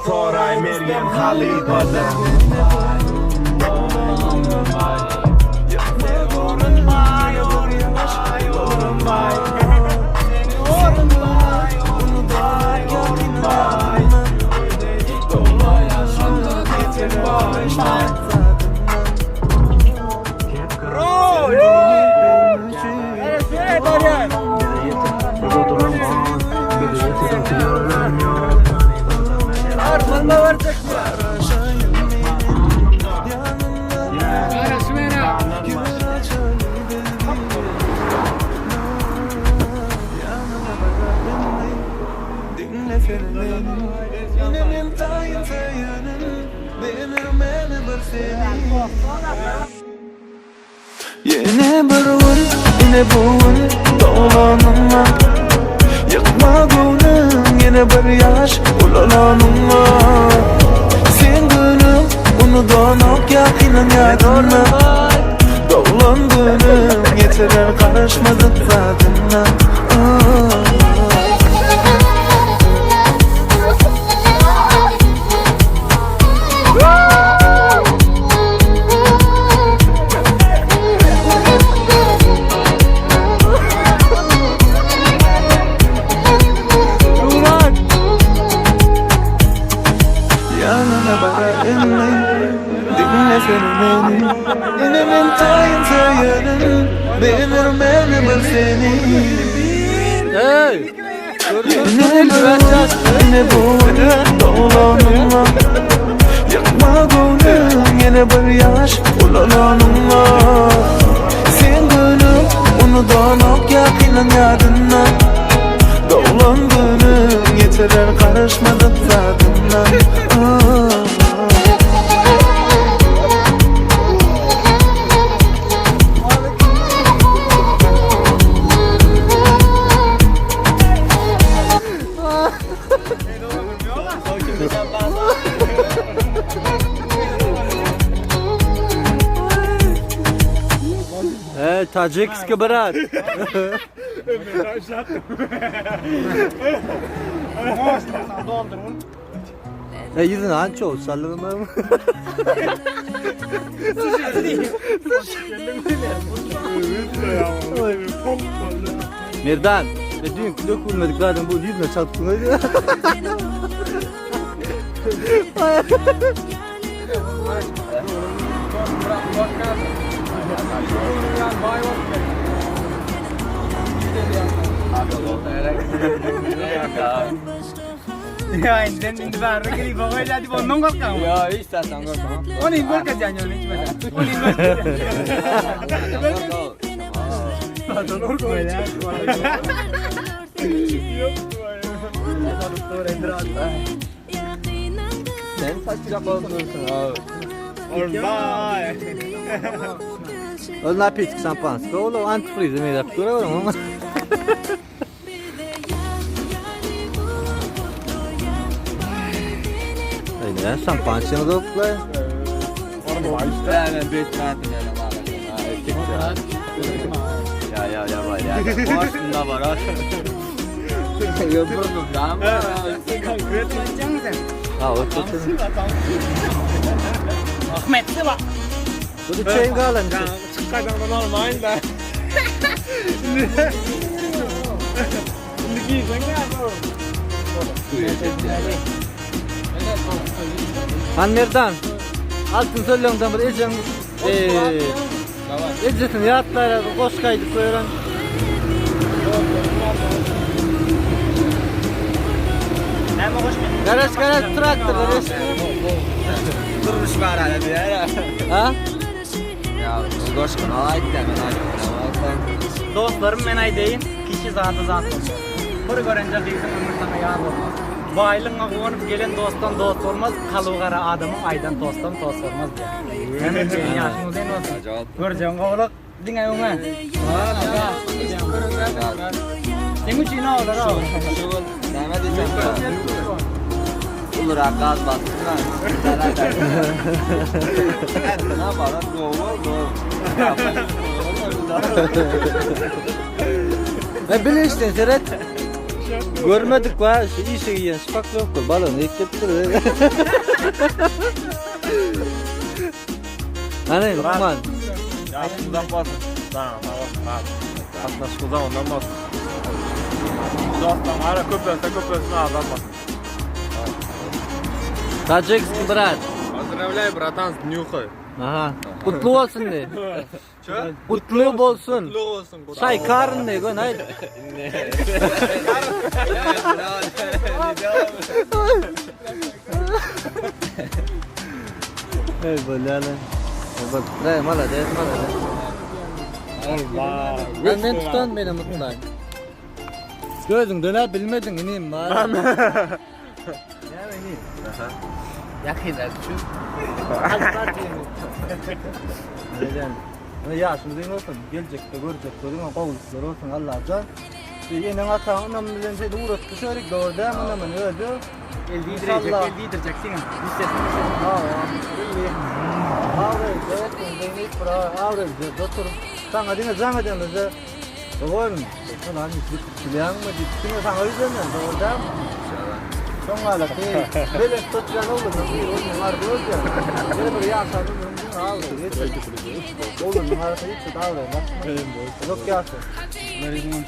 Koray Meryem Haliba'da. Yine bir vur, yine bu vur dolanıma. Yıkma gönlüm, yine bir yaş ulalanıma. Sen gönlüm, unudanok yakinen yadına. Dolan gönlüm, yetirer karışmadık zadına. İnemin tayın sayının benim bir seni. Hey! Yine bu dolanıma. Yakma gönlüm yine bir yaş ulalanıma. Sen gönlüm unudanok yakinen yadına. Dolan gönlüm yetirer karışmadık zadına. Tacikski brat. Yüzün anca ol sallığına mı? Merdan, dün kilo kurmadık zaten bu yüzüne çarptın öyle. Ya indi baru kiri bawa jadi bondong kok kamu. Ya işte sen korkma. Oh nih gol kerjanya nih cuma. Oh nih gol. Donor gol ya. Sen saçma konuşuyorsun abi. Ormay. On napitki szampansko, oğlum antifriz mi yaptı ama. Öyle şampanşını da okla. Yani betmedim yani bana. Ya var ya. Aslında var aslında. Yapıyorum da ama. Ha o tutun. Ahmet bak. Bu da çayın galan. Çıkardan normal da. Şimdi giysen ne yapalım? Nereden? Altın söylüyorsun bir ecem. Ecetin yatlara koş kaydı koyuran. Garaj traktör garaj. Durmuş var hala bir ara. Ha? Ya goş kana ait de dostlarım men aydayın kişi zatı zat olsun. Bir görünce bizim ömür sana yad olmaz. Bu aylığına konup gelen dosttan dost olmaz, kalıvgara adamın aydan dosttan dost olmaz diye. Hemen senin yaşın uzun olsun. Göreceğim oğluk, dinle ona. Sen için ne olur o? Ne diyeceğim? Olur gaz bastın lan. Ne yapalım? Ne bilirsin Seret? Görmedik va, şu işe giyen sıfaklı yok. Balonu eklettir. Hani Lukman. Ya şundan basın. Tamam. Atlas kuldan ondan basın. Dostum ara köpüsün ağzından basın. Tacikski brat. Поздравляю, братан, с днюхой. Aha. Kutlu olsun de. Kutlu olsun. Çay karın de gön haydi. Hey böyle lan. Bak, ne malades. Allah. Ben tutan beni mutlan. Gözün döner bilmedin ineyim var. Ya ineyim. Yakıyla şu. Neden? Ya şimdi ne olsun? Gelecek de görecek de değil mi? Kovuluklar olsun Allah'tan. Yine hatanın bilen şey uğraş kışarık da orada hemen öldü. El diydirecek değil mi? Sana dine zannedemezde. Doğru mu? Sana hani silahın mı gittin ya sana öyle mi? Doğru mu? Son hala ki böyle tutacağın olur mu? Bir oyun var diyor ya. Böyle bir yaşadın mı? Ağır. Olur mu? Harika hiç ağır. Yok ya.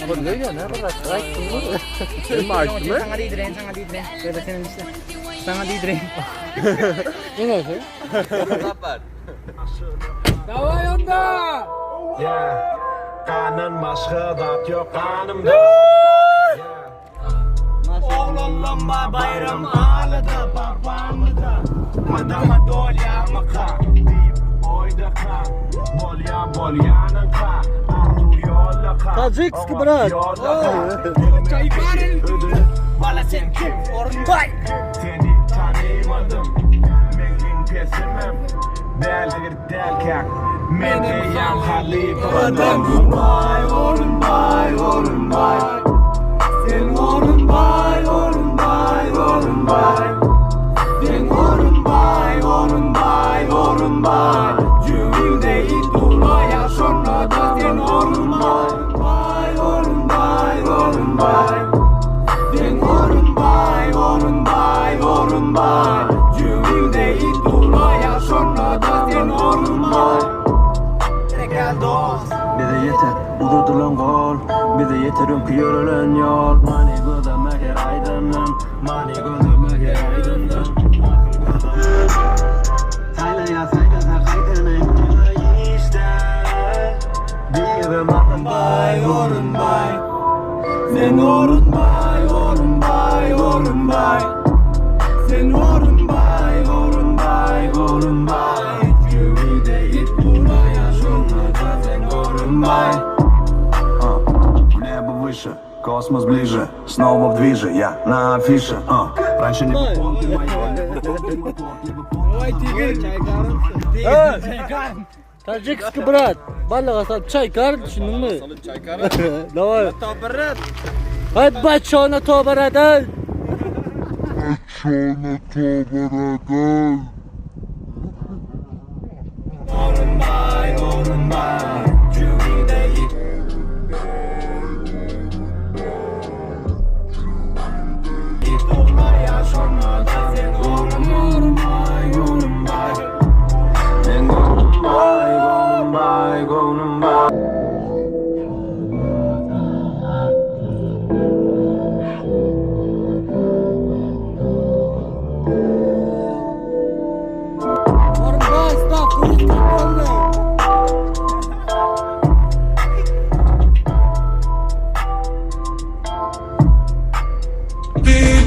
Bu ne ya? Ne kadar? Benim açtım mı? Sana diydiren. Böyle senin işte. Sana diydiren. Ne oldu? Ya kanın başka dat yok kanımda. Oğlumla bayram ağladı babamda. Madama dolyamı kan deyip oyda kan. Bolyanın kan. Ardu yolla kan. Tacikski brat. Çay karın. Bala sen kim? Orunbay. Seni tanımadım. Mekin pesimim. Delgir delkak. Meneyem halifadan. Orunbay. Sen orunbay. Sen orunbay. Cüvinde idulaya sonra da sen orunbay. Sen orunbay. Cüvinde idulaya sonra da sen orunbay. Bize yeter unutulan gol. Bize yeter öpüyorulan yol. Mani goda meher aydınım. Sayla kaydını işte. Bir ve orunbay. Sen orunbay. Sen orunbay. Cüvide it buraya şunla da sen orunbay. Небо выше, космос ближе, снова в движе, я на афише. Раньше не был ты Tacikski brat. Balığa sal çay kar düşündün mü? Çay karın. Давай. Tabarat. Hadi başona tobarada.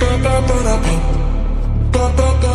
Ba ba ba ba ba ba ba.